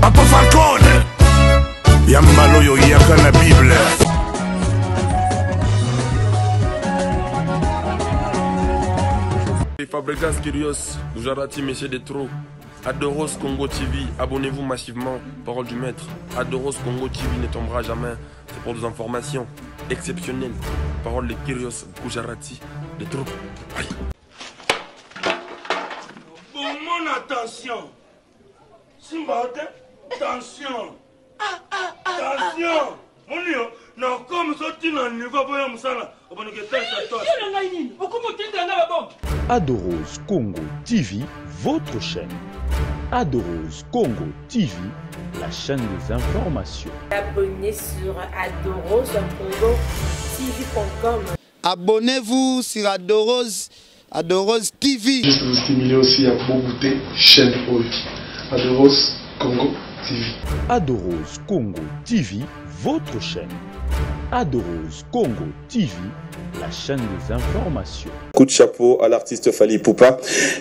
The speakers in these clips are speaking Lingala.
Papa Falcone Yambaloyo yaka na Bible. Fabregas Kyrios, Gujarati, Messieurs des Trous, Adoros Congo TV, abonnez-vous massivement, parole du maître. Adoros Congo TV ne tombera jamais, c'est pour des informations exceptionnelles. Parole de Kyrios, Gujarati, des Trous. Aïe. Bon, mon attention. Simba, attention. Attention. Mon Dieu, non, comme ça, tu n'as pas besoin de ça. Adoros Congo TV, votre chaîne. Adoros Congo TV, la chaîne des informations. Abonnez sur adoroscongo.tv.com. Abonnez-vous sur Adoros TV. Juste vous stimuler aussi à Bogoté, chaîne OI. Adoros Congo TV. Adoros Congo TV, votre chaîne. Adoros Congo TV, la chaîne des informations. Coup de chapeau à l'artiste Fally Ipupa.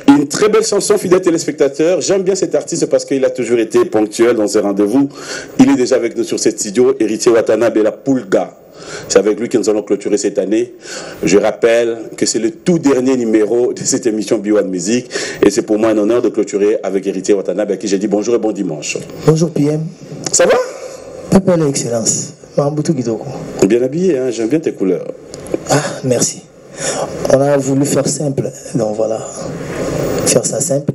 Une très belle chanson, fidèles téléspectateurs. J'aime bien cet artiste parce qu'il a toujours été ponctuel dans ses rendez-vous. Il est déjà avec nous sur cette studio, Héritier Watanabe La Pulga. C'est avec lui que nous allons clôturer cette année. Je rappelle que c'est le tout dernier numéro de cette émission B1 Music. Et c'est pour moi un honneur de clôturer avec Héritier Watanabe à qui j'ai dit bonjour et bon dimanche. Bonjour PM. Ça va? Papa l'excellence. Bien habillé, hein? J'aime bien tes couleurs. Ah, merci. On a voulu faire simple, donc voilà. Faire ça simple.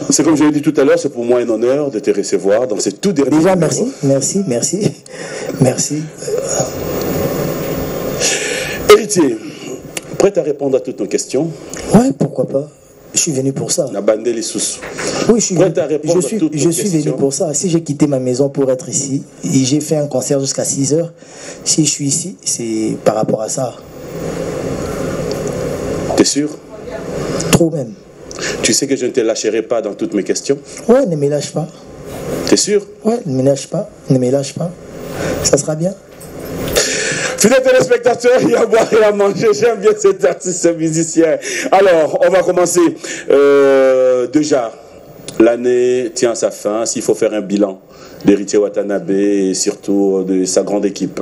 C'est comme je l'ai dit tout à l'heure, c'est pour moi un honneur de te recevoir dans ces tout derniers Déjà, numéros. merci. Héritier, prêt à répondre à toutes nos questions? Ouais, pourquoi pas. Je suis venu pour ça. On a bandé les sous. Oui, je suis venu pour ça. Si j'ai quitté ma maison pour être ici, et j'ai fait un concert jusqu'à 6 h, si je suis ici, c'est par rapport à ça. T'es sûr? Trop même. Tu sais que je ne te lâcherai pas dans toutes mes questions? Ouais, ne me lâche pas. T'es sûr? Ouais, ne me lâche pas. Ça sera bien. Fidèles téléspectateurs, il y a à boire et à manger. J'aime bien cet artiste musicien. Alors, on va commencer. Déjà, l'année tient à sa fin. S'il faut faire un bilan d'Héritier Watanabe et surtout de sa grande équipe.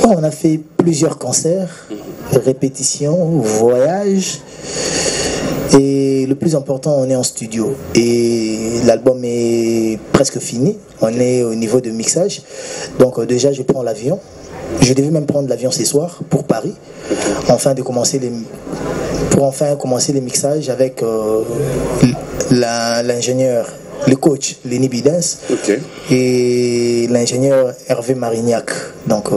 Ouais, on a fait plusieurs concerts, répétitions, voyages. Et le plus important, on est en studio. Et l'album est presque fini. On est au niveau de mixage. Donc déjà, je prends l'avion. Je devais même prendre l'avion ce soir pour Paris, pour enfin commencer les mixages avec l'ingénieur, le coach Lenny Bidens et l'ingénieur Hervé Marignac. Donc,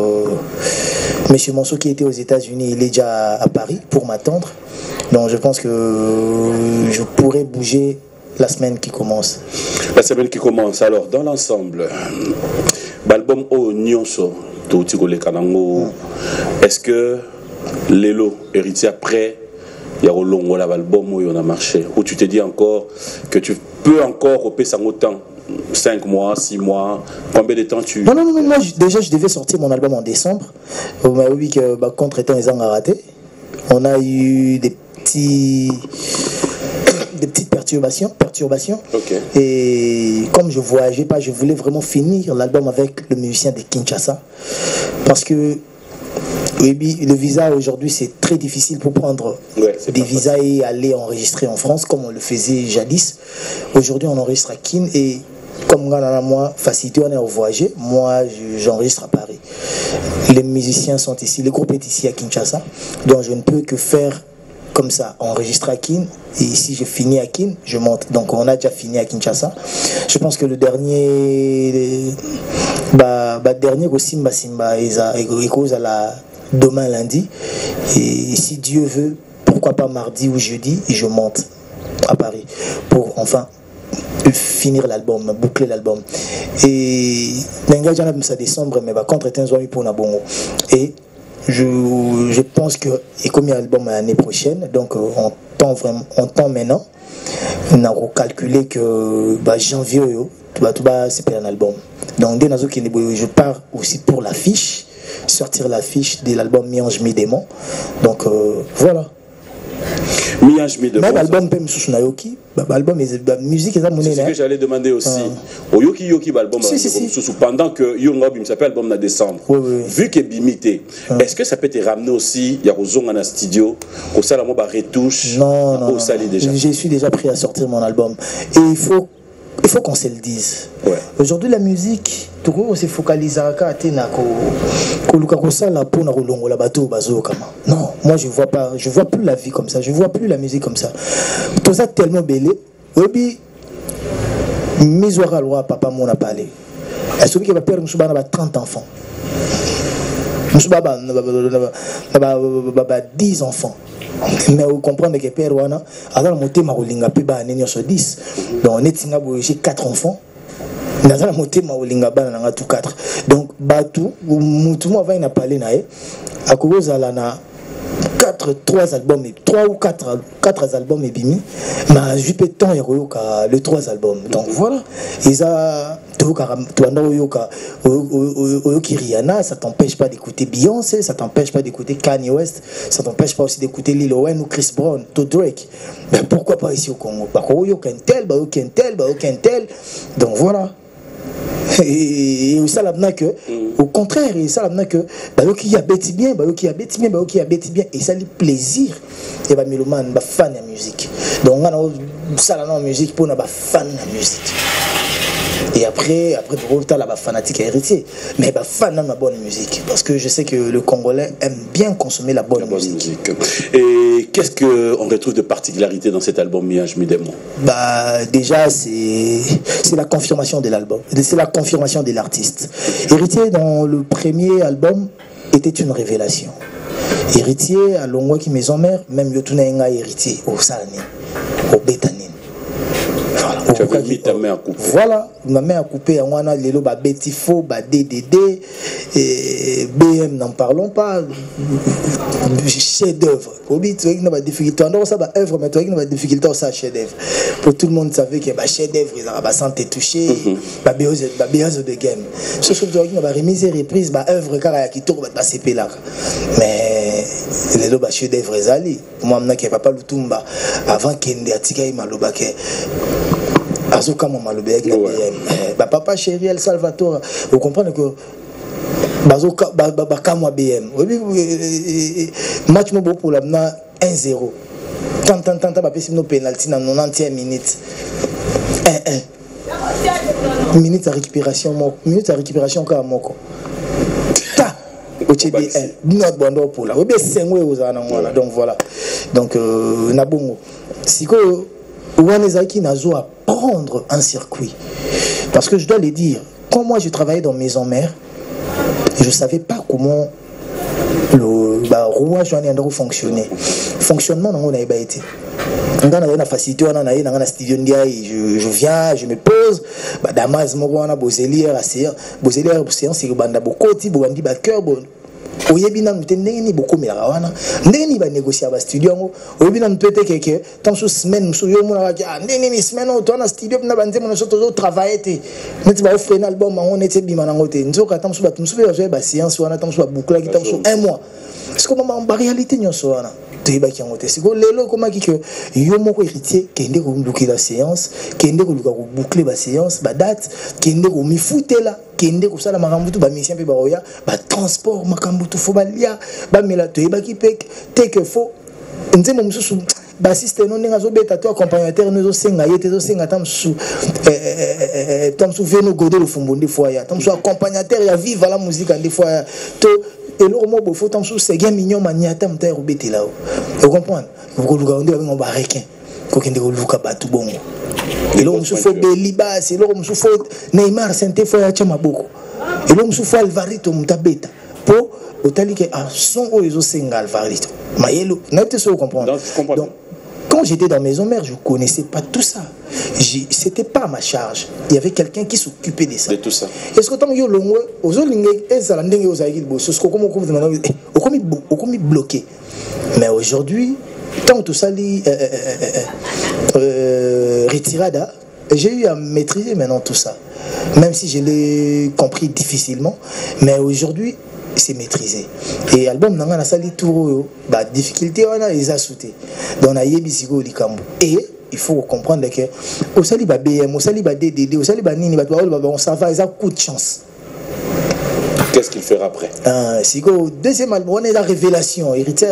Monsieur Monceau qui était aux États-Unis, il est déjà à Paris pour m'attendre. Donc, je pense que je pourrais bouger la semaine qui commence. La semaine qui commence. Alors, dans l'ensemble, l'album O Nyonso. Est-ce que Lélo, Héritier, après, il y a l'album où on a marché, où tu te dis encore que tu peux encore repérer ça autant, 5 mois, 6 mois, combien de temps tu... Non, moi déjà je devais sortir mon album en décembre. On m'a dit que contre-temps ils ont raté. On a eu des petites perturbations. Okay. Et comme je voyageais pas, je voulais vraiment finir l'album avec le musicien de Kinshasa. Parce que le visa aujourd'hui c'est très difficile pour prendre des visas et aller enregistrer en France comme on le faisait jadis. Aujourd'hui on enregistre à Kin et comme moi, facilité, on est au voyager. Moi, j'enregistre à Paris. Les musiciens sont ici, le groupe est ici à Kinshasa. Donc je ne peux que faire comme ça, enregistrer à Kin, et si je finis à Kin, je monte. Donc on a déjà fini à Kinshasa. Je pense que le dernier dernier aussi Simba il cause à la demain lundi, et si Dieu veut, pourquoi pas mardi ou jeudi, et je monte à Paris pour enfin finir l'album, boucler l'album. Et ça décembre, mais contre pour Nabongo. Et je pense que et comme il y a l'album l'année prochaine, donc on tend maintenant. On a calculé que janvier c'est pas un album. Donc je pars aussi pour l'affiche, sortir l'affiche de l'album Mi Ange Mi Démon. Donc voilà. Même album Pem Sous Nayoki, album musique et ça c'est ce que j'allais demander aussi. Yoki album pendant que Yongobim s'appelle album na décembre. Vu que Bimité, est-ce que ça peut te ramener aussi Yarozong en studio au ça la moba retouche non, déjà. Je suis déjà prêt à sortir mon album et il faut qu'on se le dise. Aujourd'hui la musique tout on se focalise à tena ko luka ko sala pona ko longola bato bazo kama. Non, moi je vois plus la vie comme ça, je vois plus la musique comme ça. Tout ça tellement belé. Obi Misoira loi papa mon a parlé. Est-ce que va père Moussouba a 30 enfants. Moussouba a 10 enfants. Mais vous comprenez que père wana alors monter ma rolinga pe ba nenyo so 10. Donc netinga j'ai 4 enfants. Nazala monter ma rolinga ba na tout 4. Donc batu mutu mo va ina parler nae akoza la na 3 albums, 3 ou 4 albums et bimi, mais j'ai peu de temps le 3 albums. Donc voilà, ils a Rihanna, ça t'empêche pas d'écouter Beyoncé, ça t'empêche pas d'écouter Kanye West, ça t'empêche pas aussi d'écouter Lil Wayne ou Chris Brown, ou Drake. Mais pourquoi pas ici au Congo? Parce qu'il y a aucun tel. Donc voilà. Et ça l'a que au contraire et ça l'a que qui y a bêti bien et ça lui plaisir et bah mélomane bah fan de musique donc on a ça la musique pour na bah fan de musique et après pour la bah fanatique héritier mais bah fan de la bonne musique parce que je sais que le Congolais aime bien consommer la bonne musique. Et qu'est-ce que on retrouve de particularité dans cet album Miage Midemo? Bah déjà c'est la confirmation de l'album, c'est la confirmation de l'artiste. Héritier dans le premier album était une révélation. Héritier à Longwa qui maison mère même Yotuna Enga héritier au Salani au Bétanine. Voilà, ma mère a coupé en wana lelo ba Betifo, ba DDD et BM n'en parlons pas. Chef d'œuvre. Obi tu vois pas difficulté on ça ba œuvre mais tu vois pas difficulté ça chef d'œuvre. Pour tout le monde savait que ba chef d'œuvre ils ont ba santé touché, ba base de game. Ce que tu vois ba remise et reprise ba œuvre car qui tourne ba CP là. Mais lelo ba chef d'œuvre ezali. Moi mna ke papa Lutumba avant kende atika imaloba ke Azoka Mamalobe avec la BM. Papa chéri El Salvatore, vous comprenez que Bazoka Bakamwa BM. Match mo pour la 1-0. Tant ba pesi no penalty na 90e minute. 1-1. Minute à récupération ka moko. Ta OTB1 notre bando pour la. Obi sengwe ozana ngwana donc voilà. Donc na bongo. Siko Ouanezaki Nazo à prendre un circuit. Parce que je dois le dire, quand moi je travaillais dans Maison Mère, je ne savais pas comment le roi Joanne fonctionnait. Fonctionnement, on a été. On a une facilité, on a une studio, je viens, je me pose. Damas, on a Boselière, séance, c'est le Bandabokoti, Bouandi Baker, oyebina mutendenge ni beaucoup mela wana ndenge ni ba négocier ba studio ngo oyebina mutete keke tant sous semaine muso yo mona ka ndenge ni semaine on tourne studio na banze mona soto zo travailler te neti ba offrir un album on était bima na ngote nzoka tant sous ba muso ba séance wana tant sous ba boucler qui tant sous un mois parce que maman en réalité nyoso wana to yeba ki ngote siko lelo koma ki que yo moko héritier kende ko boucler la séance kende ko luka ko boucler ba séance ba date kende ko mi foutela kende ko sala makambutu ba mission pe ba oya ba transport makambutu fo ba lia ba mela to yeba ki pek te que fo nzemo mususu ba système non nga zo beta to accompagnateur nous zo senga yete zo senga tam su veno godo le fumbondi foya tam su accompagnateur ya vive la musique en des fois to et le mot beau faut tam su c'est bien mignon maniata mta robeti là vous comprenez vous luka on dit ba requin ko kende ko luka ba tu bongo et là on se fait Beliba c'est là on se fait Neymar Sainte fois ya chama boko et là on se fait Alvarito mutabeta po otali que à son oizo senga Alvarito mayelo n'a pas se comprendre donc quand j'étais dans Maison Mère, je ne connaissais pas tout ça. C'était pas à ma charge. Il y avait quelqu'un qui s'occupait de ça. De tout ça. Est-ce que tant que vous bloqué. Mais aujourd'hui, tant tout ça retirada, j'ai eu à maîtriser maintenant tout ça. Même si je l'ai compris difficilement, mais aujourd'hui c'est maîtrisé. Et l'album n'a pas sali tout, bah difficulté on a les a sauté. Donc on a yebi sigo likambo. Et il faut comprendre que au sali ba BM, au sali ba DDD, au sali ba nini, ba on ça va, ils ont coup de chance. Qu'est-ce qu'il fera après? Sigo deuxième album, on est la révélation. Héritier,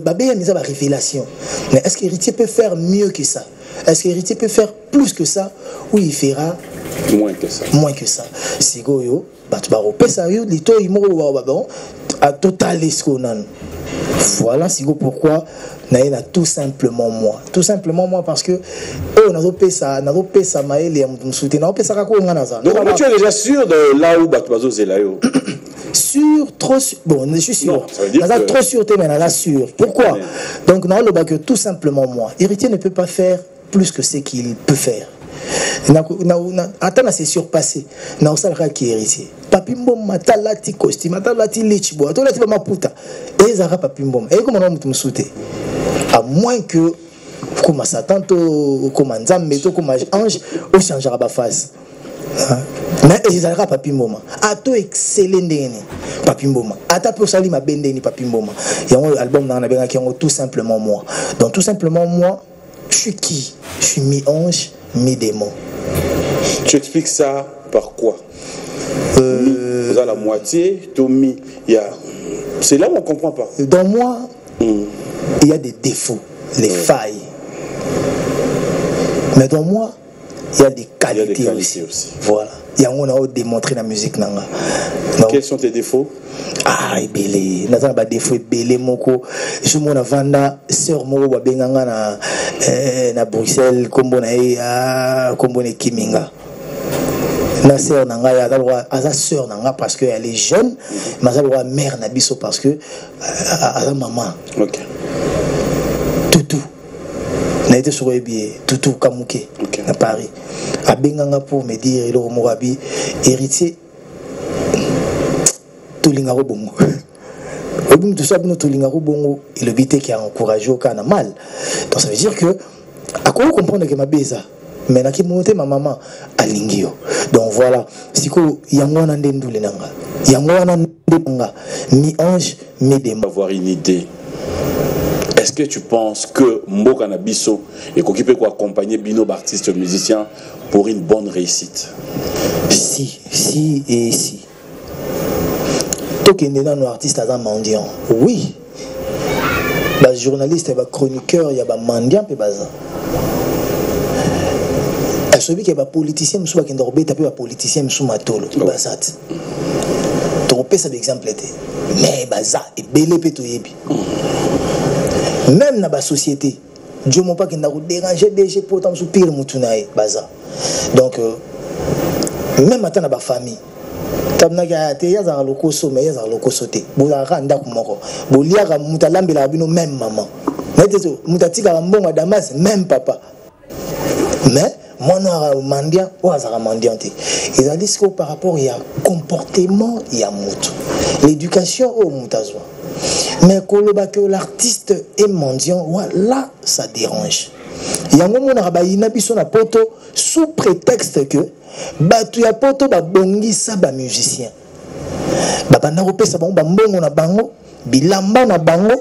ba BM ils ont la révélation. Mais est-ce qu'Héritier peut faire mieux que ça? Est-ce qu'Héritier peut faire plus que ça? Ou il fera moins que ça? Moins que ça. Sigo yo. À total voilà c'est pourquoi naïna tout simplement moi parce que on a repé ça maël et me soutenir on ça kako ngana ça. Donc tu es déjà sûr de là où Batbazo Zelayo? Sûr, trop sûr. Bon, je suis sûr. Non, trop sûr, mais là sûr. Pourquoi? Donc non, le que tout simplement moi. Héritier ne peut pas faire plus que ce qu'il peut faire. Attends, c'est surpassé. Na osala ki héritier. Papi mbom matalati costume, matalati lichbo, matalati ba maputa. Et zara papi mbom. Et comment on mutu msouté? À moins que comme Satan to comme Nzambe to comme ange, on changera ba face. Mais ils allaient papi mboma. A to excellent ndeni papi mboma. Ata pour sali ma bendeni papi mboma. Yango album na benga ki tout simplement moi. Donc tout simplement moi, je suis qui? Je suis mi-ange, mi-démon. Tu expliques ça par quoi? Vous avez la moitié, Tommy, c'est là où on ne comprend pas. Dans moi, il y a des défauts, les failles. Mais dans moi, il y a des qualités, aussi. Voilà. Il y a on a démontré la musique. Quels sont tes défauts? Ah, belé. N'a pas défaut belé moko. Je m'en avanda sœur moko ba benganga na Bruxelles kombo na kombo ne Kiminga. Na sœur nanga ya dalwa asa sœur nanga parce que elle est jeune, mais dalwa mère na biso parce que la maman. OK. Toutou. Na été sur Ebi Toutou Kamouké à Paris. A benganga pour me dire le Morabi héritier Tolingaro bongo. Au bout de ça, Tolingaro bongo, il le bité qui a encouragé au cas mal. Donc ça veut dire que à quoi comprendre que ma beza, mais na qui monte ma maman à Lingio. Donc voilà, si ko yangwana ndendule nanga, yangwana ndendanga, mi ange, mi démon. Avoir une idée. Est-ce que tu penses que Mboka Nabiso est occupé pour accompagner Bino artistes musiciens pour une bonne réussite? Si et si. Tout qui est nos artistes à mendiant. Oui. Les journalistes, les chroniqueurs, il y a des mendiants et des celui qui est politicien, il y a des politiciens qui sont matolo. Tu repères ça d'exemple. Mais baza et belé pétoyebi. Même dans la société, Dieu m'a pas dérangé déjà pour tant pire moutunaï baza. Donc même maintenant dans la famille, tabnaga te ya za lokoso mais ya za lokoso te. Bola randa kumoko. Bolia ga mutalambela bino même maman. Netezo mutatika mbongo Damas même papa. Mais mon mandia ou azara mandiante. Ils ont dit que par rapport il y a comportement, il y a mutu. L'éducation au mutazwa. Mais quand l'artiste est mendiant, là, ça dérange. Il y a un moment où il y a un poto sous prétexte que il y a un poto qui est musicien. Bilamba na bango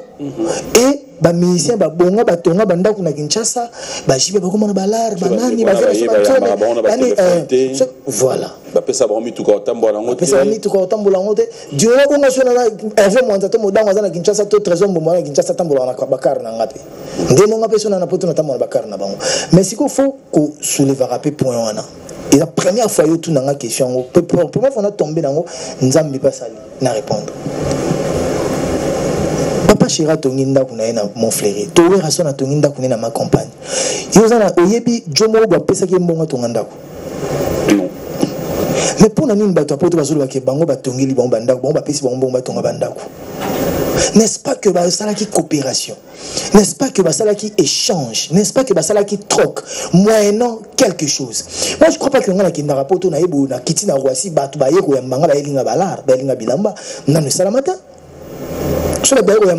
et ba musicien ba bonga ba tonga banda kuna Kinshasa ba jibe ba komona balar banani ba voilà ba pesa ba mi tout ko tambola ngote pesa mi tout ko tambola ngote Dieu ko ngosona na Hervé Mwanza to modanga za na Kinshasa to trésor mbo na Kinshasa tambola na bakar na ngapi ndemo ngapi sona na poto na tambola bakar na bango mais si ko faut ko soulever rapé point wana et la première fois yo tout na nga question première fois on a tombé nango nzambi pas sali na répondre. Papa Chira Tonginda Kunaina, mon frère. Towe Rasona Tonginda Kunena, ma compagne. Yozana Oyebi, Jomo, Pesa Kimbonga Tonganda. Mais pour la mine, Bato, Bango, Batongi, Bambanda, Bomba, Pessi, Bomba, Tonga Bandako. N'est-ce pas que Basalaki coopération? N'est-ce pas que Basalaki échange? N'est-ce pas que Basalaki troque? Moyennant quelque chose. Moi, je ne crois pas que l'on a qui n'a pas na Ebu, na Kiti, na Roissy, Bato, Bayeko, Yambanga, Elinga Balar, Belinga Bilamba, Nanu Salamata. Sur le bateau, il y a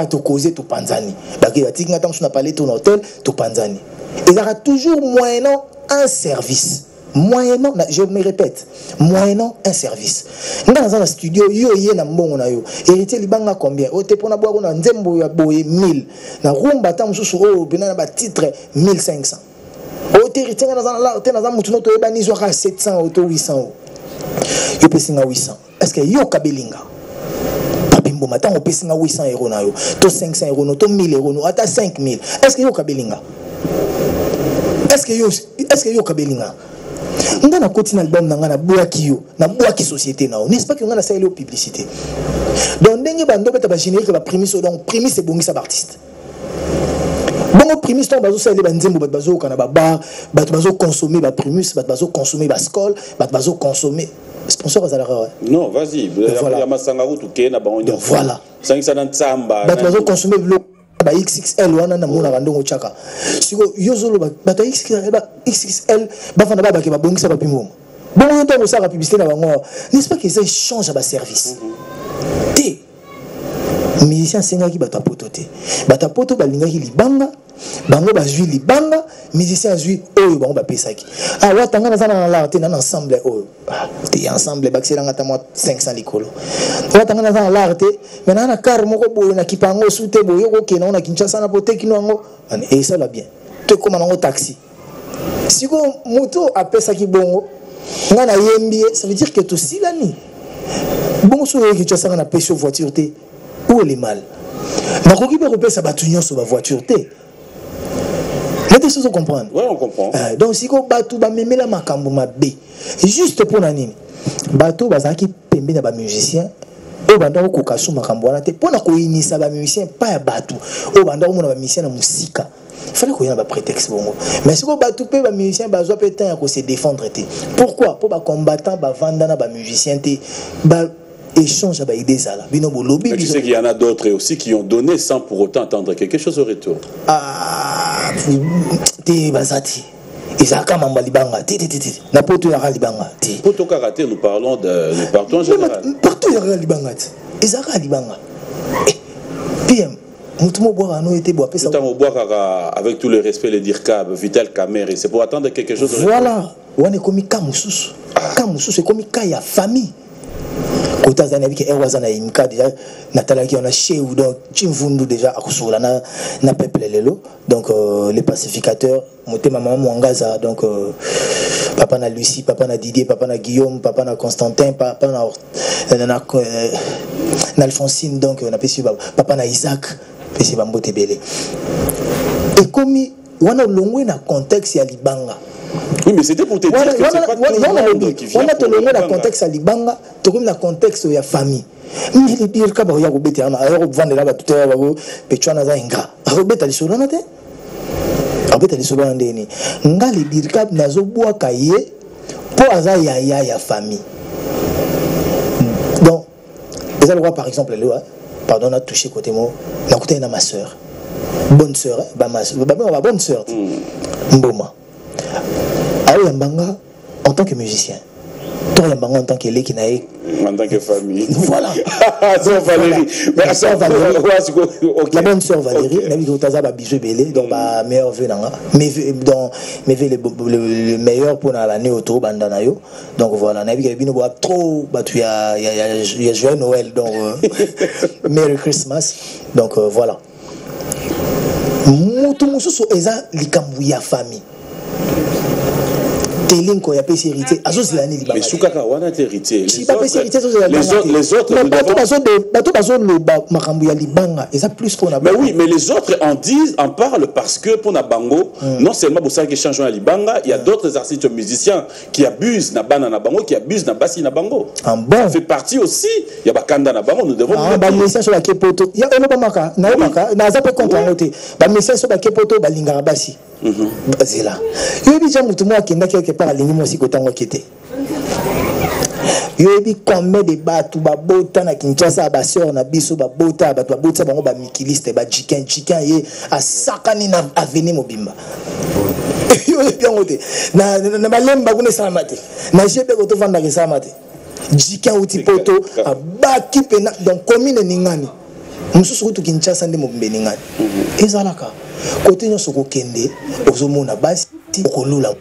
un to causer to Panzani. Il y a un parlé ton hôtel to Panzani. Il y aura toujours moyennant un service. moyennant, je me répète, moyennant un service. Dans un studio, yo na mbongo na yo. Héritier libanga combien? O te pona boire na nzembo ya boye 1000. Na rumba ta mususu o bina na ba titre 1500. O te héritier dans un mutuno to eba nizwa ka 700 ou 800. Yo pesinga 800. Est-ce que yo kabelinga? Papimbo mata on pesinga 800 € na yo. To 500 € no, to 1000 € no, ata 5000. Est-ce que yo kabelinga? Est-ce que yo kabelinga? Nga na koti na album na nga na boaki yo na boaki société na n'est-ce pas que nga na saeli publicité donc ndenge bando beta ba générique ba prémisse donc prémisse ebongisa ba artiste bongo prémisse to bazo saeli ba nzembo bat bazo kana ba bar bat bazo consommer ba prémisse bat bazo consommer ba skol bat bazo consommer sponsor azalaka non vas-y ya masanga kutu ke na bango voilà sangisa na ntsamba bat bazo consommer ba XXL wana na mona bandongo chaka siko yozolo ba XXL ba fana ba ke ba bongisa ba pimbo bon yo to sala publicité na bango n'est-ce pas que ça change ba service té musicien senga ki bata poto té bata poto ba linga ki libanga bango ba zui libanga musicien zui oyo bango ba pesaki ah wa tanga na sana la té na ensemble oyo té ensemble ba kselanga ta mo 500 likolo wa tanga na sana la té maintenant na car moko boyo na kipango sute boyo ko ke na Kinshasa na pote kino ngo et ça va bien te comme na taxi siko moto apesaki bongo nga na yembi ça veut dire que to silani bongo so ki tu sanga na pêche voiture té où est le mal na ko ki be repesa batunyo so ba voiture té. Vous choses comprendre. Oui, on comprend. Donc, si vous bateau ba memela makambo mabe, juste pour nani, bateau bazaki pembe na ba musicien, o banda ko kasu makambo wana te, pour na ko inisa ba musicien pas ya bateau, o banda ko mona ba musicien na musika. Il fallait qu'il y ait un prétexte bongo. Mais si vous bateau pe ba musicien bazo pe temps ko se défendre te. Pourquoi? Pour ba combattant ba vanda na ba musicien te, ba échange à idée ça là. Bino lobby. Mais tu sais qu'il y en a d'autres aussi qui ont donné sans pour autant attendre quelque chose au retour. Ah, t'es basati. Isaka mamba libanga. Na poto ya libanga. Poto karaté, nous parlons de partout en général. Partout ya libanga. Isaka libanga. PM. Mutumo boire no été boire pesa. Mutumo boire avec tout le respect les dirkab, Vital Kamer, c'est pour attendre quelque chose au retour. Voilà. Wane komi kamususu. Kamususu komi kaya famille. Au Tanzanie avec Erwazana Imka déjà Nathalie qui on a chez ou donc Chimvundu déjà à Kusola na peuple lelo donc les pacificateurs monté maman Mwangaza donc papa na Lucie papa na Didier papa na Guillaume papa na Constantin papa na Alphonsine donc on a papa na Isaac pesi bambote belé et comme on a longé na contexte ya libanga. Oui, mais c'était pour te dire que c'est pas tout le monde qui vient. On a tenu le contexte à Libanga, tout comme le contexte de la famille. Mais les pires cas, il y a des bêtes, il y a des vendre là, tout à l'heure, Pechuana Zainga. Il y a des bêtes à l'issue, il y a des bêtes à l'issue, il y a des pires cas, il y a des bois cahiers pour avoir ya famille. Donc, les allois par exemple, pardon, on a touché côté moi, on a côté ma soeur, bonne soeur, ma bonne soeur, Mboma. Ah oui, Mbanga, en tant que musicien. Toi, Mbanga, en tant que l'équinaï. En tant que famille. Voilà. Sœur Valérie. La sœur Valérie. La bonne sœur Valérie. La vie que bisou belé, donc ma meilleure vœu nanga. Mais le meilleur pour l'année autour bandanayo. Donc voilà, na vie que bino boit trop, bah tu y a joyeux Noël donc Merry Christmas. Donc voilà. Mutu mususu eza likambu ya famille. Telinko ya pesi héritier azozilani libanga. Mais Soukaka wana héritier. Les autres bato bazo loba makambu ya libanga eza plus pour na. Mais oui, mais les autres en parlent parce que pour na bango non seulement pour ça qui change na libanga, il y a d'autres artistes musiciens qui abusent na bana na bango, qui abusent na basi na bango. En bon. Ça fait partie aussi, il y a bakanda na bango, nous devons. Ah ba message sur la kepoto. Ya ono maka, na za pe contre ngote. Ba message sur la kepoto ba lingara basi. C'est là. Il y a des gens qui ont quelque part à l'ennemi aussi que tant qu'il était. Il y a des combien de bateaux, babota na Kinshasa, baseur na biso, babota, babota, ba mikiliste, ba chicken, y a sakani na avenir mobimba. Il y a bien côté. Na balemba kune salamate. Na jebe ko to vanda ke salamate. Chicken uti poto, baki pena donc commune ningani. Mususu to Kinshasa ndemo mbeningani. Ezalaka. Côté nyonso ko kende ozomona basi okolula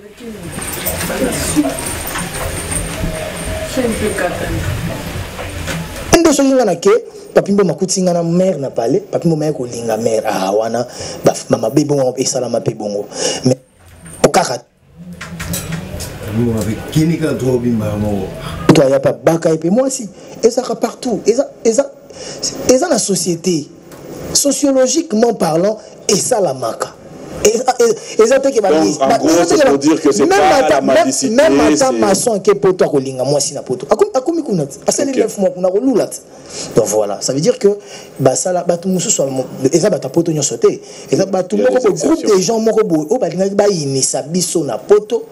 Ndo so linga na ke papimbo makutinga na mère na pale papimbo mère ko linga mère wana ba mama bebo esala ma pebongo mais okaka nous avec kinika trop bimba mo toi y a pas baka et moi aussi et ça partout et ça la société sociologiquement parlant et ça la maka. Et ça que en gros, c'est pour dire que c'est pas la mendicité. Même à maçon qui est pour toi, moi si na poto. Akomi kunat. Asali 9 mois kuna roulat. Donc voilà, ça veut dire que bah ça la batu musu so et ça bata poto nyo sauté. Et ça batu moko groupe de gens moko bo o ba linga ba inisa biso na poto.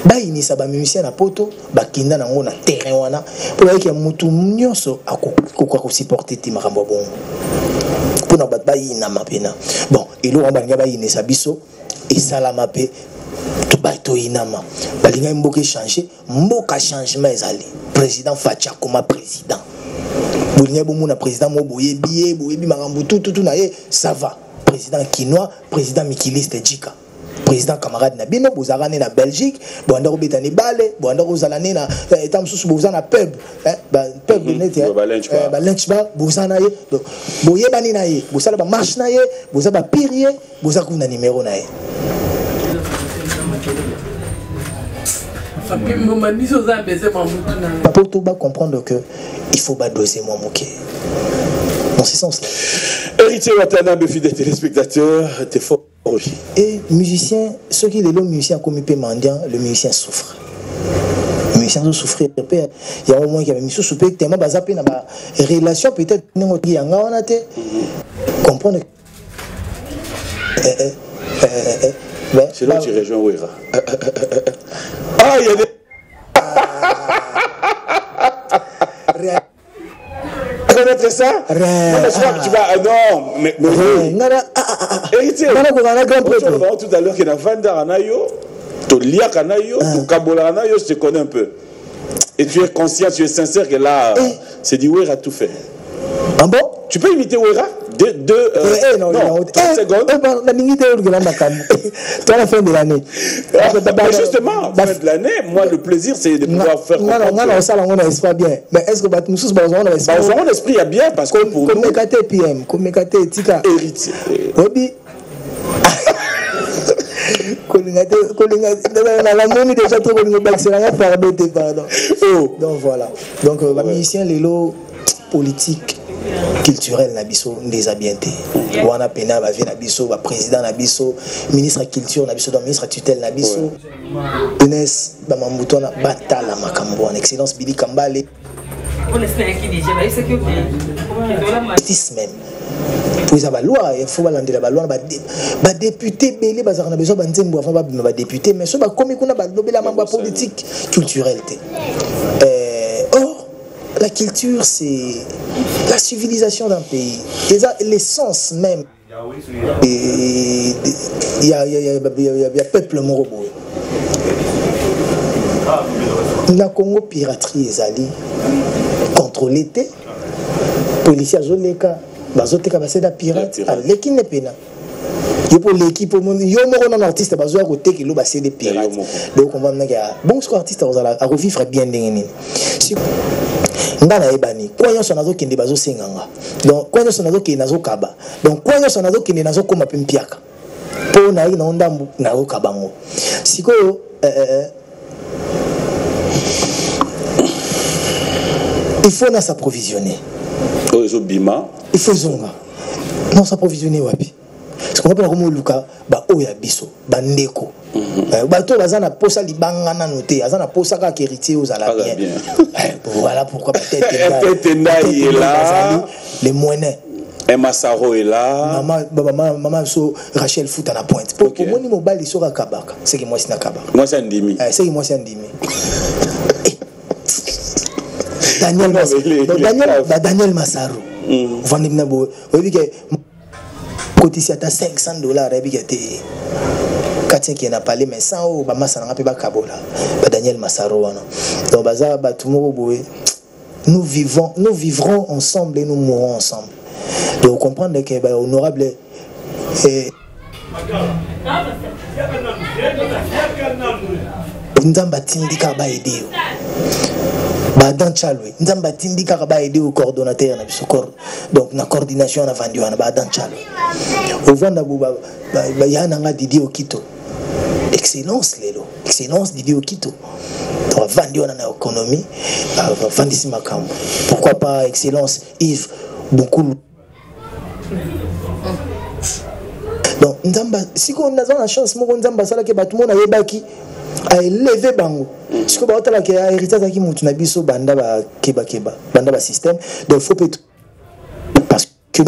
Ba inisa ba musicien na poto, ba kinda nango na terrain wana. Pour que mutu nyonso akoko ko supporter ti makambo bon. Pour na ba inama pena. Bon, et lo ba linga ba inisa biso et ça la mapé to bato inama balinga mboka changer mboka changement ezali président Facha comme président bolinga bomona président mo boyebi makambo tout na ye ça va président Kinois président Mikiliste Djika président camarade na bino bozarane na Belgique boanda ko betani bale boanda ko zalane na etam susu bozana pub pub net ba lunch bar bozana ye donc boyebani na ye bosala ba marche na ye bozaba pirier bozaka na numéro na ye. Pour tout comprendre que il faut doser mon mouquet. Dans ce sens-là. Héritier Watanabe, fidèle téléspectateur, t'es fort. Et musicien, ceux qui les longs musiciens comme il mendiant, le musicien souffre. Le musicien doit souffrir. Il y a au moins qui a mis sous souper tellement basé dans ma relation peut-être comprendre. C'est là que tu rejoins Ouera. Ah, il y a des... Connaître ça? Non, mais je crois que tu vas... Non, mais... Héritier, tout à l'heure, qu'il y a Vanda Anayo, Tolia Kanayo, Kabola Anayo, je te connais un peu. Et tu es conscient, tu es sincère que là, c'est dit Ouera tout fait. Ah bon? Tu peux imiter Ouera? Non, 30 secondes. Toi, la fin de l'année. Mais justement, fin de l'année, moi, le plaisir, c'est de pouvoir faire. Non, ça, on n'a pas bien. Mais est-ce que nous sommes dans mon esprit, il y a bien parce que pour nous. PM, Komekate, Tika. Héritier. Obi. Donc voilà. Donc, la musicien, les lots politiques. Culturel nabiso déshabienté. Wana pena ba vie nabiso ba président nabiso ministre culture nabiso donc ministre tutelle nabiso Inès ba mambuto na batala makambo en excellence Billy Kambale. On espère qu'il déjà ba c'est que même pour ça ba loi il faut balandela ba loi ba député belé bazar na besoin ba nzembo avant ba député mais so ba komi kuna ba lobela mamba politique culturelle. La culture, c'est la civilisation d'un pays. L'essence même. Il y a peuple morobo. Na Congo piraterie ezali contre l'été. Policiers azoleka, bazoteka baseda pirate, aleki ne pena. Yo pour l'équipe au monde, yo moko non artiste bazoya côté ki lo baseda pirate. Donc on va nanga bon ce artiste a revivre bien ndenge. Ndana ebani kwa nyoso nazo kende bazo senganga donc kwa nyoso nazo kende nazo kaba donc kwa nyoso nazo kende nazo koma pempiaka po na ina ndambu nazo kabango sikoyo il faut na s'approvisionner il faut zonga non s'approvisionner wapi parce qu'on appelle comme luka ba oya biso bandeko bato bazana posa libanga na noté azana posa ka héritier aux ala bien voilà pourquoi peut-être est là les moyens et Massaro est là maman so Rachel Foot à la pointe pour moi ni mobile so ka kabaka c'est que moi c'est na kabaka moi c'est ndimi c'est que moi c'est ndimi Daniel Massaro vendre na bo oui que côté si à $500 et puis était 4 qui n'a pas les mais 100 euros bah massa n'a pas kabola bah Daniel Massaro donc baza bah tout monde boé nous vivrons ensemble et nous mourrons ensemble donc comprendre que bah honorable Nzamba tindika ba aider ba dans chalwe Nzamba tindika ba aider au coordonnateur na biso donc na coordination na vendu na ba dans chalwe au vanda ba yana nga Didier Okito excellence lelo excellence Didier Okito donc vendu na économie vendisi makambo pourquoi pas excellence Yves beaucoup. Donc Nzamba si on a la chance mo Nzamba sala ke batu mona yebaki a élevé bango parce que ba otala ke héritage ki mutu na biso banda ba keba banda ba système donc faut peut parce que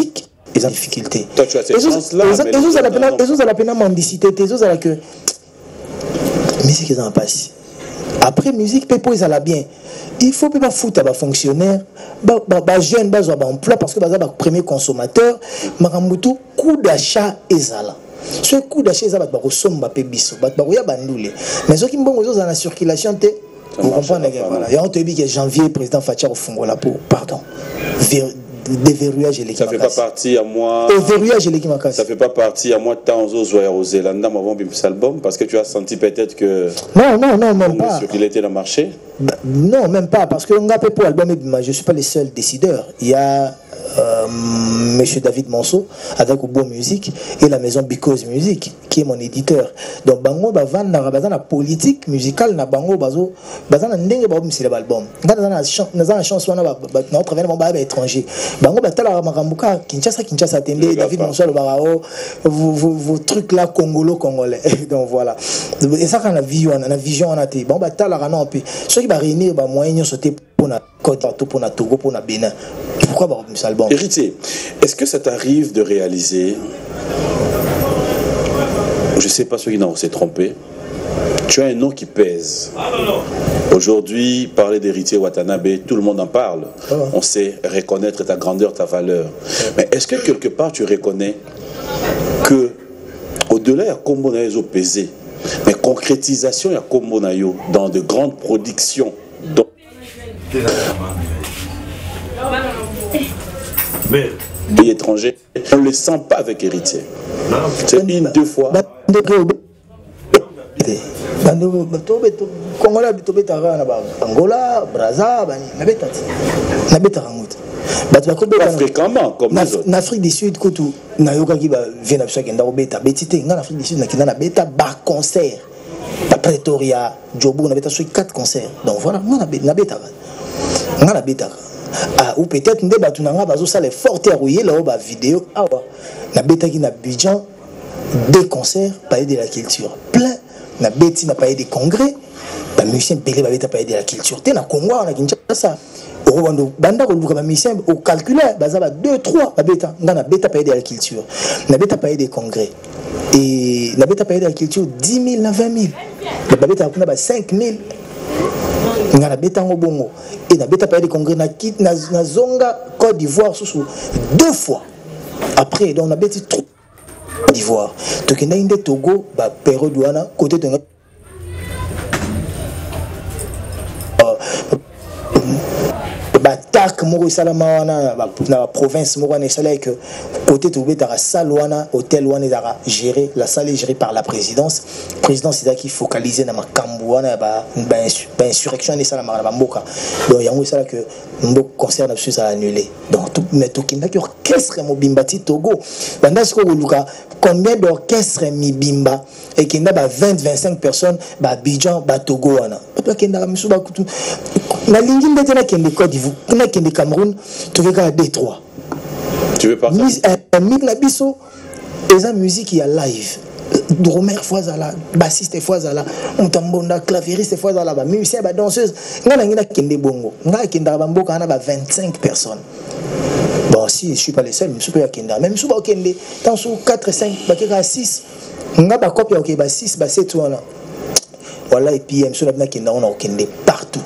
ils ont difficulté toi tu as cette chance là ils ont la peine mendicité ils ont la que musique ils en passent après musique pepo ils alla bien il faut pas foutre ba fonctionnaire ba jeune ba zo ba emploi parce que ba premier consommateur makambutu coût d'achat ezala ce coût d'achat ezala ba kosomba pe biso ba ya bandule mais ceux qui mbongo zo na circulation te vous comprenez voilà et on te dit que janvier président Fatia ofungola pour pardon déverrouillage électrique. Ça fait pas partie à moi. Déverrouillage électrique. Ça fait pas partie à moi de temps aux Zélanda avant cet album parce que tu as senti peut-être que. Non, même pas. Sûr qu'il était dans le marché. Non, même pas parce que pour l'album, je suis pas le seul décideur. Il y a Monsieur David Monceau avec Obo Music et la maison Because Music qui est mon éditeur. Donc bango bavanda la politique musicale na bango bazo bazana ndenge ba obimisi l'album. Ngana na chance wana na travailler na ba étranger. Bango batala makambuka Kinshasa tende David Monceau le barao vos trucs là congolais. Donc voilà. Et ça quand la vision on a été bon batala rana peu. Ceux qui va réunir ba moyen sauter pour na Côte d'Ivoire pour na Togo pour na Bénin. Pourquoi ba obimisi l'album? Héritier, est-ce que ça t'arrive de réaliser, je ne sais pas ceux qui n'ont s'est trompé, tu as un nom qui pèse. Aujourd'hui, parler d'Héritier Watanabe, tout le monde en parle. On sait reconnaître ta grandeur, ta valeur. Mais est-ce que quelque part tu reconnais que au-delà il y a Kombo Nayo pesé, mais concrétisation il y a Kombo Nayo dans de grandes productions. Pays étrangers, on ne le sent pas avec Héritier. C'est une, deux fois. Angola, Brazza, fréquemment comme les autres. En Afrique du Sud, quand Nayoka qui vient à beta, Betité, en Afrique du Sud, on a beta bar concert. Pretoria, Djobo, on a beta sur 4 concerts. Donc voilà, on a beta. On a beta. Ah, ou peut-être nous débattons dans la ça les fortes rouillé là bas vidéo ah ouais na beta qui na Abidjan 2 concerts parler de la culture plein na beti na parler des congrès ba musicien belé ba beta parler de la culture té na Congo on a Kinshasa au bando banda ko luka ba musicien au calculaire baza ba 2 3 ba beta na beta parler de la culture na beta parler des congrès et na beta parler de la culture 10 000 na 20 000 ba beta kuna ba 5 000 ngana beta ngo bongo et na beta paye des congrès na kit na zonga Côte d'Ivoire sous 2 fois après donc on a beti trop Côte d'Ivoire to kenda inde Togo ba période wana côté de batak moko salama wana na province moko na sala que côté to beta salle wana hôtel wana dara géré la salle est gérée par la présidence c'est qui focaliser na makambo wana ba insurrection et sala ba mboka donc yango sala que mbok concert na biso ça annulé donc tout mais to kinda ki orchestre mobimbati Togo banda siko luka combien d'orchestres mibimba et kinda ba 20-25 personnes ba Abidjan ba Togo wana to kinda miso ba kutu na lingi mbete na kende Côte d'Ivoire na kende Cameroun to veka D3 tu veux partir na biso eza musique ya live drummer fois là bassiste fois là mutambonda claviériste fois là ba musicien ba danseuse ngana ngina kende bongo ngana kende ba mboka na ba 25 personnes. Bon si je suis pas le seul je suis pas kende même sous ba kende tant sous 4 5 ba keka 6 ngaba copie OK ba 6 ba 7 wana voilà et puis monsieur na kende on a kende partout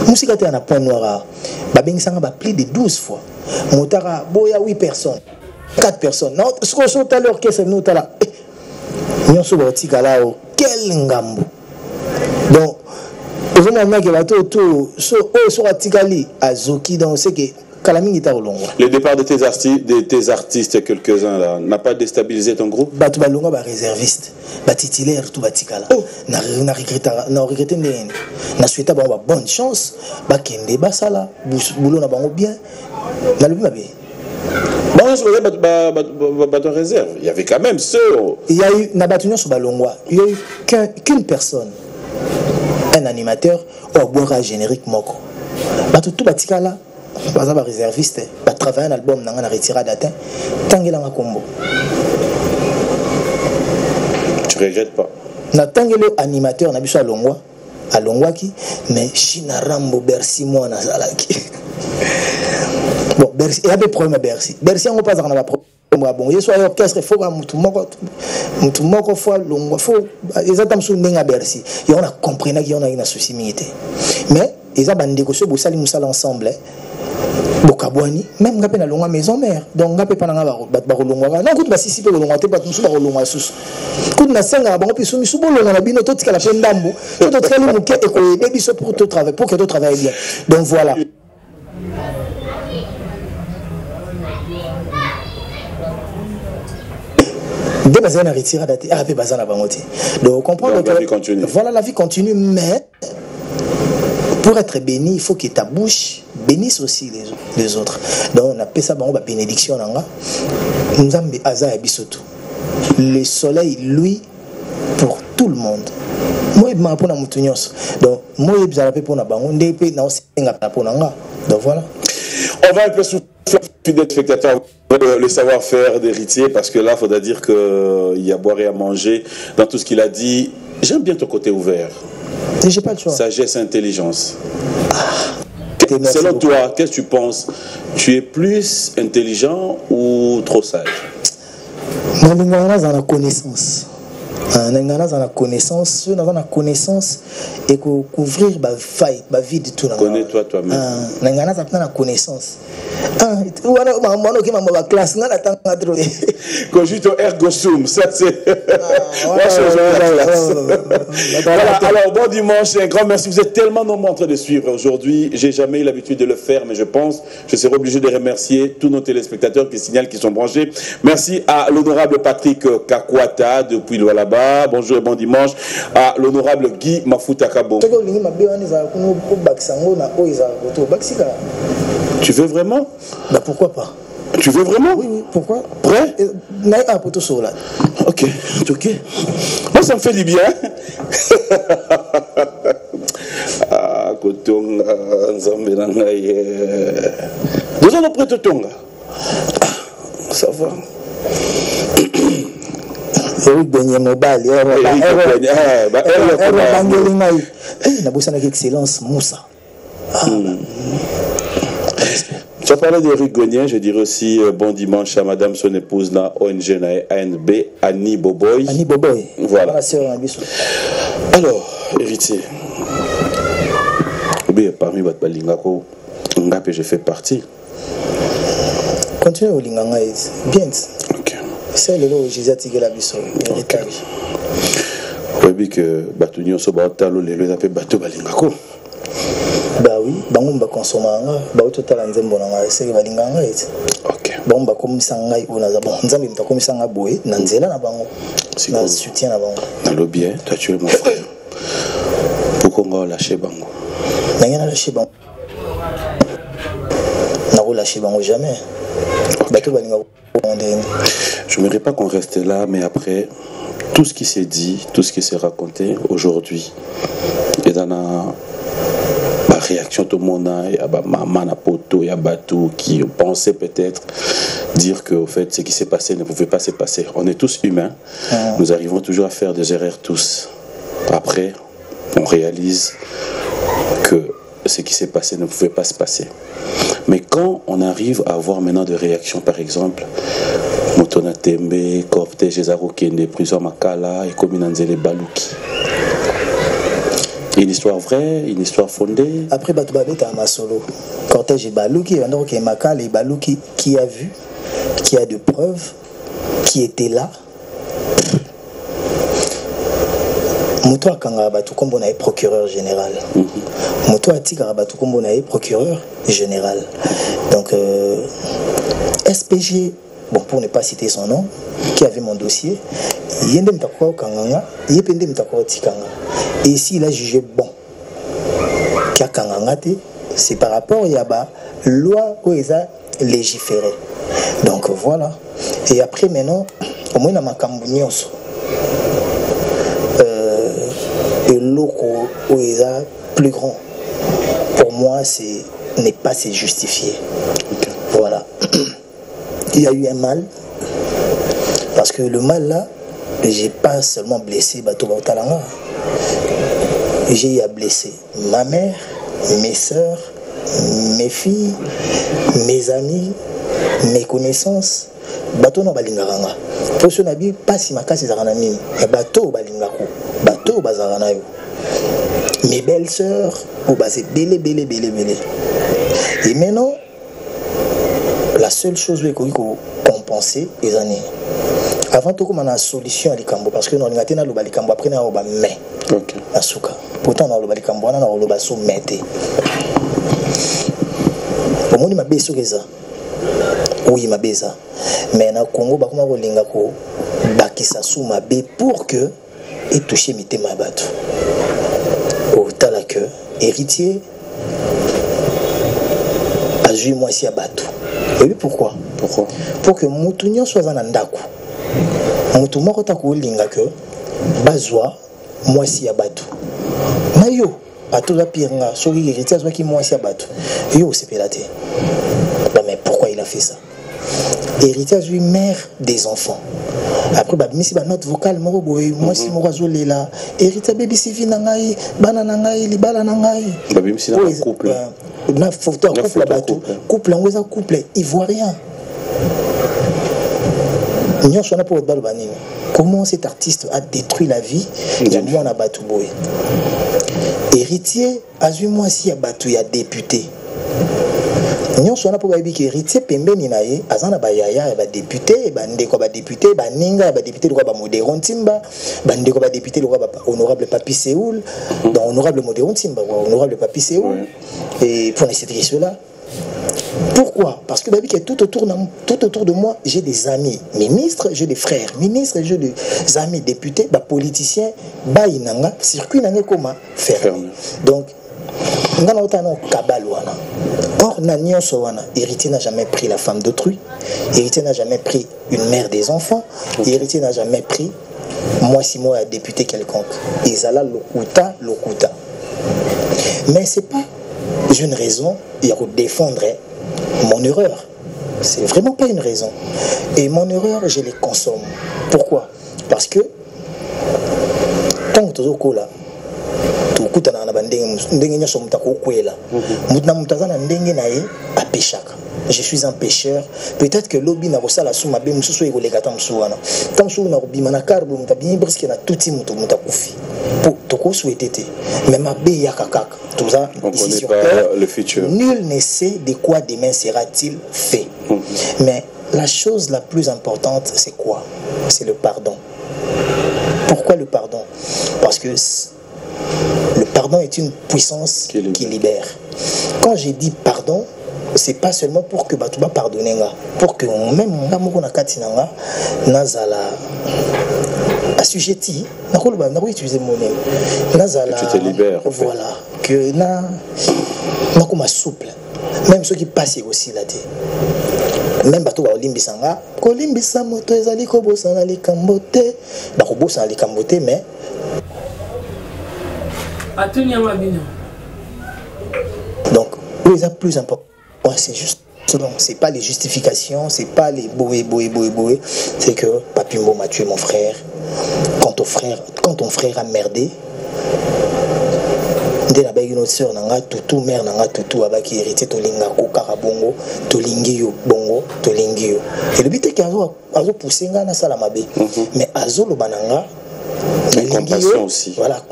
musique était en point noir ba bengisanga ba plus de 12 fois motara boya 8 personnes 4 personnes non ce qu'on sont à l'orchestre nous là nous sommes au Tigalao quel ngambo donc aujourd'hui on a que bateau tout so à Tigali à Zoki donc c'est que Le départ de tes artistes, quelques-uns là, n'a pas déstabilisé ton groupe? Batubalonga ba réserviste, ba titulaire tout batikala. Na regretté na souhaité ba bonne chance, ba kende ba sala, boulot na bango bien. Na lobi mabe. Bon, je réserve. Il y avait quand même ceux. Il y a eu na batunyo sur balongwa. Il y a eu qu'une personne, un animateur ou boira générique moko. Batu tout batikala. Par exemple, réserviste, ba travailler un album na retiré d'atteint, tangela nga combo. Tu regrettes pas? Na tangelo animateur na biso à Longwa qui mais China Rambo Bercy moi na salaki. Bon, Bercy, il y a des problèmes à Bercy. Bercy on pas dans la problème bon, il soit orchestre faut mutu moko fois Longwa faut exactement sous ndenga Bercy. Et on a compris na qui on a une souci milité. Mais ils a bandé ko so bo sali musala ensemble. Bokabwani même ngapé na longa maison mère donc ngapé pa na ba rolongwa na kutu basisi pe rolongwa te ba musu ba rolongwa susu kutu na senga bango pisu misu bolonga na bino totika la pendambo to tkali muke e ko yebe biso pour tout travail pour que tout travaille bien donc voilà de bazana retira date ah pe bazana bangote donc comprendre la vie continue. Voilà la vie continue mais pour être béni, il faut que ta bouche bénisse aussi les autres. Donc, on appelle ça la bénédiction. Le soleil, lui, pour tout le monde. Moi, je suis donc, moi, je suis pour donc, voilà. On va un peu souffler, fidèles spectateurs, le savoir-faire d'Héritier, parce que là, il faudra dire qu'il y a à boire et à manger. Dans tout ce qu'il a dit, j'aime bien ton côté ouvert. J'ai pas le choix. Sagesse, intelligence. Selon toi, qu'est-ce que tu penses? Tu es plus intelligent ou trop sage? Dans la connaissance. Dans la connaissance, dans la connaissance et couvrir ma faille, ma vie de tout. Connais-toi toi-même. Dans la connaissance. Cogito ergo sum, ça c'est. Voilà, alors bon dimanche, un grand merci. Vous êtes tellement nombreux en train de suivre aujourd'hui. J'ai jamais eu l'habitude de le faire, mais je pense je serai obligé de remercier tous nos téléspectateurs qui signalent qu'ils sont branchés. Merci à l'honorable Patrick Kakwata depuis Lualaba. Bonjour et bon dimanche. À l'honorable Guy Mafuta Kabo. Tu veux vraiment? Bah pourquoi pas? Tu veux vraiment? Oui, oui, pourquoi? Prêt? Ok, ok. Moi, ça me fait du bien. Ah, Kotonga, Nzambe Nangaye. Nous allons prêter Tonga. Ça va. Eric Beignet Mobile. Excellence Moussa. Tu as parlé d'Éric Gognin, je dirais aussi bon dimanche à madame son épouse na ONG na ANB, Annie Boboy. Annie Boboy. Voilà. Alors, héritier, parmi votre balingako, Ngapé, je fais partie. Continue au Linganga, bien. Ok. C'est le lot où j'ai tiré la biso. Oui, que Batunio Sobatalo, les appelle Bato Balingako. Bah oui, bango ba consomanga ba utotala nzembo na nga seke balinganga eti. OK. Bango ba komisa ngai ona za bon nzambe mtakomisa nga boye na nzela na bango. Na soutien na bango. Na lo bien, toi tu es mon frère. Pourquoi on va lâcher bango? Na ngena lâcher bango. Na ko lâcher bango jamais. Bato balinga. Je n'aimerais pas qu'on reste là, mais après tout ce qui s'est dit, tout ce qui s'est raconté aujourd'hui et dans la réaction tout le monde, il y a maman na poto, il y a Batou qui pensait peut-être dire que au fait ce qui s'est passé ne pouvait pas se passer. On est tous humains, nous arrivons toujours à faire des erreurs tous. Après, on réalise que ce qui s'est passé ne pouvait pas se passer. Mais quand on arrive à avoir maintenant des réactions, par exemple, Motona Tembe, Cortège Ezaro Kende, Prison Makala, et Kominanzele Balouki. Une histoire vraie, une histoire fondée. Après Batoubabe, à Masolo. Cortège et Balouki, et Makala et Balouki, qui a vu, qui a de preuves, qui était là. moto akanga batu kombo na procureur général. Moto atika batu kombo na procureur général. Donc SPG, bon, pour ne pas citer son nom, qui avait mon dossier, yende mtakwa kanganga, yepende mtakwa tikanga. Et s'il a jugé bon qui a kanganga, c'est par rapport à la loi où ils ont légiféré. Donc voilà. Et après maintenant, au moins dans ma cambougnose, le loco où ils ont plus grand, pour moi, n'est pas se justifier. Voilà. Il y a eu un mal, parce que le mal là, j'ai pas seulement blessé Bato Baotalanga, j'ai eu à blesser ma mère, mes soeurs, mes filles, mes amis, mes connaissances. Bato no balingaranga. Pour ce nabi pas si ma casse ezarana nini. Bato balingako. Bato bazarana yo. Mes belles sœurs, au basé belé. Et maintenant, la seule chose que je peux compenser les années. Avant tout, on a une solution à l'Ikambo parce que nous avons un l'Ikambo après nous avons un mais. Pourtant, nous avons l'Ikambo, nous avons un mais. Pour moi, je suis baissé ça. Oui, je suis baissé. Mais dans le Congo, je suis baissé pour que et toucher mes thèmes à battre. Autant que héritier a joué moi ici à battre. Et oui, pourquoi? Pour que Moutounion soit en Andaku. Moutouma Rotakou Linga que Bazwa, moi ici à battre. Mayo, à tout la pire, sur l'héritier, soit qui moi ici à battre. Yo, c'est pélaté. Mais pourquoi il a fait ça? Héritier a joué mère des enfants. Après, si notre vocal, moi si moi je là, héritier baby si vient nangai, banana nangai, libala nangai. Baby si dans couple. Na photo couple bateau, couple on est couple ivoirien. Nous sommes pour balbanine. Comment cet artiste a détruit la vie de moi na bateau boy. Héritier a joué moi si à bateau il y a député. Nous sommes pour dire que héritier pembe ninaye azana ba yaya ba député ba ndeko ba député ba ninga ba député ba modéron timba ba ndeko ba député ba honorable Papi Séoul donc honorable modéron timba honorable Papi Séoul et pour ne citer cela. Pourquoi? Parce que tout autour de moi j'ai des amis ministres, j'ai des frères ministres, j'ai des amis députés, ba politiciens, ba inanga circuit nanga comment faire. Donc or, héritier n'a jamais pris la femme d'autrui, héritier n'a jamais pris une mère des enfants, héritier n'a jamais pris moi si moi député quelconque. Isala lokuta. Mais c'est pas une raison de défendre mon erreur. C'est vraiment pas une raison. Et mon erreur, je les consomme. Pourquoi? Parce que tant que tu es là, je suis un pêcheur. Peut-être que l'obi n'a pas la somme à bien monsieur et les gâteaux souana. Tant que n'a pas carbo, n'a bien brisé na tout petit mouton mutakufi. Pour toko souhaiter. Mais ma bé yakakak. Tout ça ici sur terre. Le futur. Nul ne sait de quoi demain sera-t-il fait. Mais la chose la plus importante, c'est quoi? C'est le pardon. Pourquoi le pardon? Parce que le pardon est une puissance qui libère. Quand j'ai dit pardon, c'est pas seulement pour que Batouba pardonne, pour que même on a katinanga nazala assujetti, n'a utiliser mon nom, nazala. Que tu te libères. Voilà, que na comme souple. Même ceux qui passent aussi là. Même bateau va olimbisanga, kolimbisa moto ezali ko bosana likambote, ba ko bosana likambote mais donc, les plus important, c'est juste, c'est pas les justifications, c'est pas les boé, c'est que Papimbo m'a tué mon frère. Quand ton frère a merdé, dès la bague notre soeur nanga tutu mère nanga tutu abaki hérité tolinga ko karabongo tolingiyo bongo tolingiyo. Et le but est qu'azo pousser nga na sala mabe, mais azo lo bananga compassion aussi. Voilà,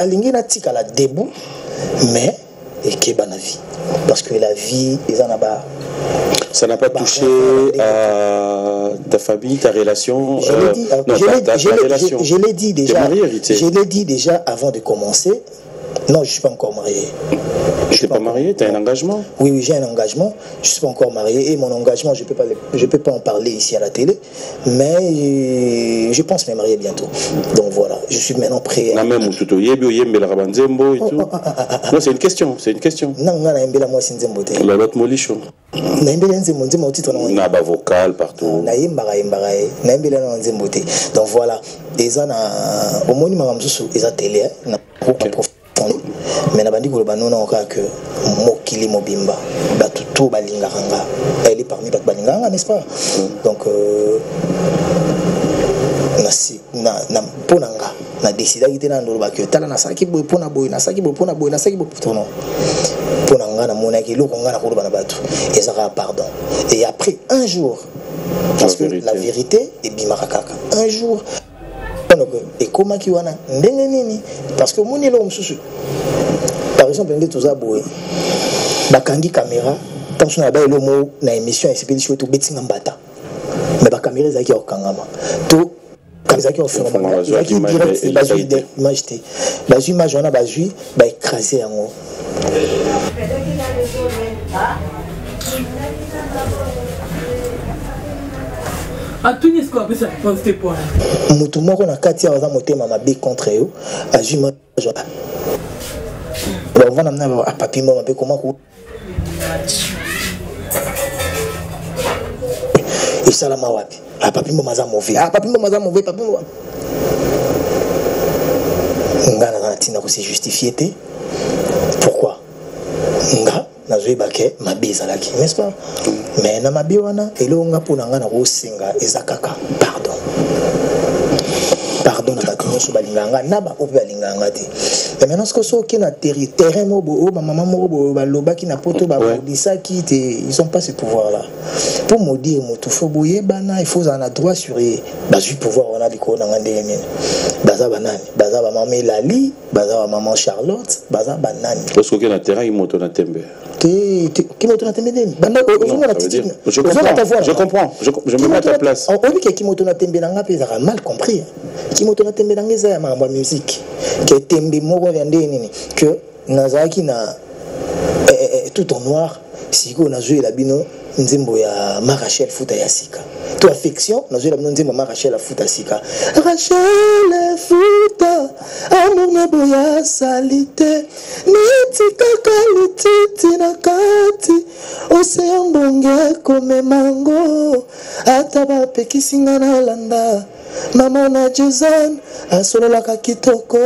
alingi na tika la debout, mais et qui la vie. Parce que la vie, ils en a pas. Ça n'a pas touché à ta famille, ta relation. Je l'ai dit déjà. Tu es marié, Héritier? Je l'ai dit déjà avant de commencer. Non, je ne suis pas encore marié. Tu n'es pas marié? Tu as un engagement? Oui, j'ai un engagement. Je ne suis pas encore marié. Et mon engagement, je ne peux pas en parler ici à la télé. Mais je pense me marier bientôt. Donc voilà, je suis maintenant prêt. Non, c'est une question. C'est une question. La note molicho. Na vocal partout. Donc voilà. Au moins, ils ont télé. Mais nabandi koloba non que mokili mobimba batu tout balinganga elle est parmi batu balinganga, n'est-ce pas? Donc na ponanga na décida qui tena ndolo ba que tala na saki boy pona boy na saki boy pona boy na saki boy tono ponanga na mona ki loko ngana koloba na batu ezaka pardon. Et après un jour, parce que la vérité est bimarakaka, un jour et comment qui wana ndenge nini, parce que moni lo msusu par exemple ndé toza boye bakangi caméra tant son aba elo mo na émission expédition to betinga mbata mais ba caméra zaki okangama to kamza ki ofema zaki direct bazui image te bazui image wana bazui ba écraser yango. Atuni sko apesa poste point. Mutu moko na kati ya motema mabe contre yo azui image ba vana na papi mo mabe comment ko et salama wapi papi mo maza mauvais papi mo maza mauvais papi mo ngana na tina ko se justifier te. Pourquoi nga nazoi bake mabe ezalaki, n'est-ce pas? Mais na mabe wana elonga pona nga na kosenga ezakaka pardon na bato nyonso balinganga na baope balinganga te. Et maintenant ce que soki na terrain mobo ba maman mobo balobaki na poto babodisaki te, ils ont pas ce pouvoir là pour me dire moto faut boyer bana, il faut en a droit sur bazui pouvoir on a biko na ngande yemene baza banani baza ba maman Lali baza ba maman Charlotte baza banani parce que na terrain moto na tembe qui moto na tembe bana je comprends je me mets à ta place. On dit que qui moto na tembe nga pe ça mal compris. Qui moto na tembe nga za ma musique que tembe moko yande nini que nazaki na tout en noir siko na jouer la bino nzembo ya Marachel Futa ya sika to affection na jouer la bino nzembo Marachel Futa sika Rachel Futa amour na boya salite nitika kalititi na kati océan bonge comme mango ataba pekisinga na landa maman na Jason asololaka kitoko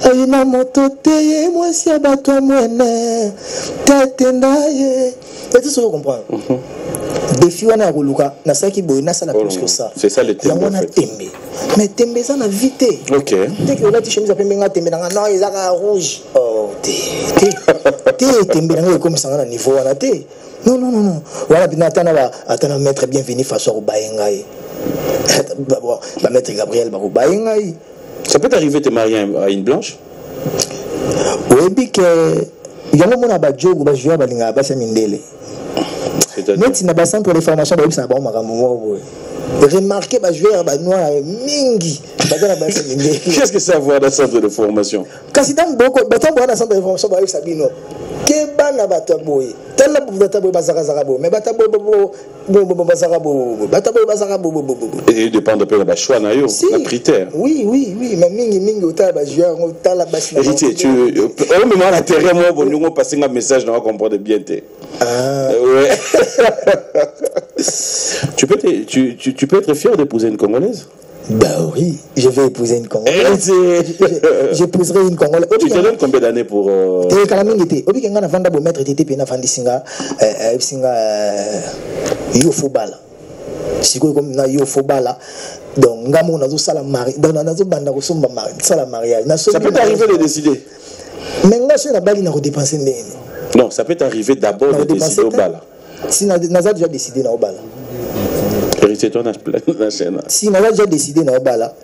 ayina moto te ye mwasi ya bato ya mwene tete ndaye. Et tout ça vous comprenez. Défi wana ya koluka na saki boy na sala plus que ça. C'est ça le tembe. Yango na tembe. Mais tembe ça na vite. OK. Dès que on a chemise pembe nga tembe nga non ezaka rouge. Oh te tembe nga comme ça na niveau wana te. Non. Voilà binata na ba atana maître bienvenue façon au baengai. Ba maître Gabriel ba au baengai. Ça peut t'arriver de te marier à une blanche? Oui, puis que yango mona ba jogo ba jouer ba linga ba semindele. Mais tu n'as pas centre de formation ba ça ba makambo. Remarquez ba jouer ba noir mingi ba na ba semindele. Qu'est-ce que ça a dans centre de formation? Kasi dans beaucoup ba dans centre de formation ba sabino. Ke bana bataboy. Tala bataboy bazaka bo. Mais bataboy bo bazaka bo. Bataboy bazaka bo. Et il dépend de peu de choix na yo, na critère. Oui, mais mingi ota ba jouer on tala basi. Héritier, tu au moment la terrain moi bon nous passer un message on va comprendre bien té. Ouais. Tu peux être fier d'épouser une Congolaise? Bah oui, je vais épouser une Congolaise. J'épouserai une Congolaise. Tu te donnes combien d'années pour Te kalamingité. Obi kenga na vanda bo mettre tete pe na vandi singa yo fobala. Siko comme na yo fobala. Donc ngamo na zo sala mari. Donc na zo banda ko somba mari, sala mariage. Ça peut t'arriver de décider. Mais nga so na bali na ko dépenser ndeni. Non, ça peut t'arriver d'abord de décider au bala. Si na déjà décidé na au bala. Héritier, toi, la chaîne. Si on a déjà décidé dans le bala,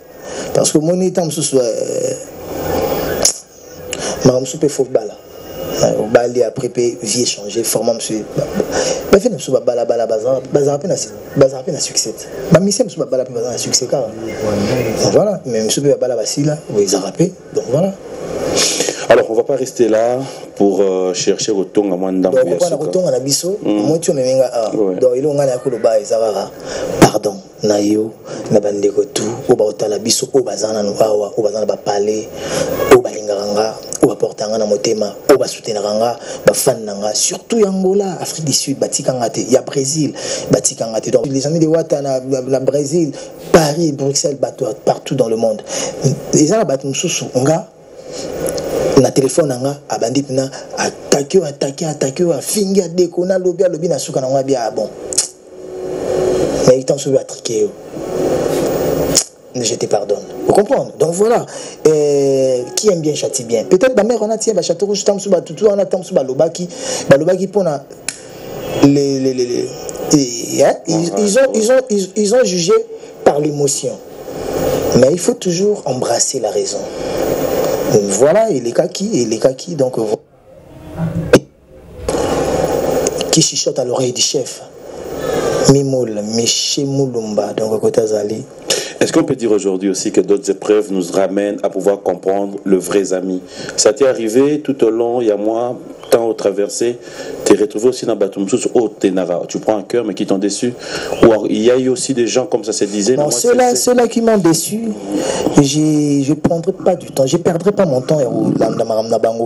parce que mon état me soucie, ma me soupe faux bala. Bali après vie échangé formant monsieur ba fait monsieur bala bazar na succès ba mission monsieur bala bazar na succès car voilà mais monsieur bala basila oui zarapé donc voilà. Alors on va pas rester là pour chercher retour à moins d'ambiance. Donc on va retour à la biso moi tu me menga donc il on a la koloba ezara pardon na yo na bandeko tout o ba otala biso o bazana no awa o bazana ba parler o balinganga o portanga na motema o ba soutenanga ba fan nanga surtout Angola Afrique du Sud batikanga te ya Brésil batikanga te donc les amis de Wata na Brésil Paris Bruxelles partout dans le monde ezala batu mususu nga na téléphone nanga abandi na attaquer a fingi a déconner lobby na suka na bien bon mais il t'en souvient à triquer je te pardonne vous comprenez donc voilà qui aime bien châtie bien peut-être ma mère on a tiens ba château rouge tam suba tout on a tam suba lobaki pona ils ont jugé par l'émotion mais il faut toujours embrasser la raison. Voilà, et les kaki, donc qui chuchote à l'oreille du chef. Mimoul, Miché Moulumba, donc Kotazali. Est-ce qu'on peut dire aujourd'hui aussi que d'autres épreuves nous ramènent à pouvoir comprendre le vrai ami? Ça t'est arrivé tout au long, il y a moi, tant au traversé, t'es retrouvé aussi dans Batumsous, oh Ténara, tu prends un cœur mais qui t'ont déçu? Ou il y a eu aussi des gens comme ça se disait? Non, ceux-là qui m'ont déçu, je ne prendrai pas du temps, je ne perdrai pas mon temps dans Bango.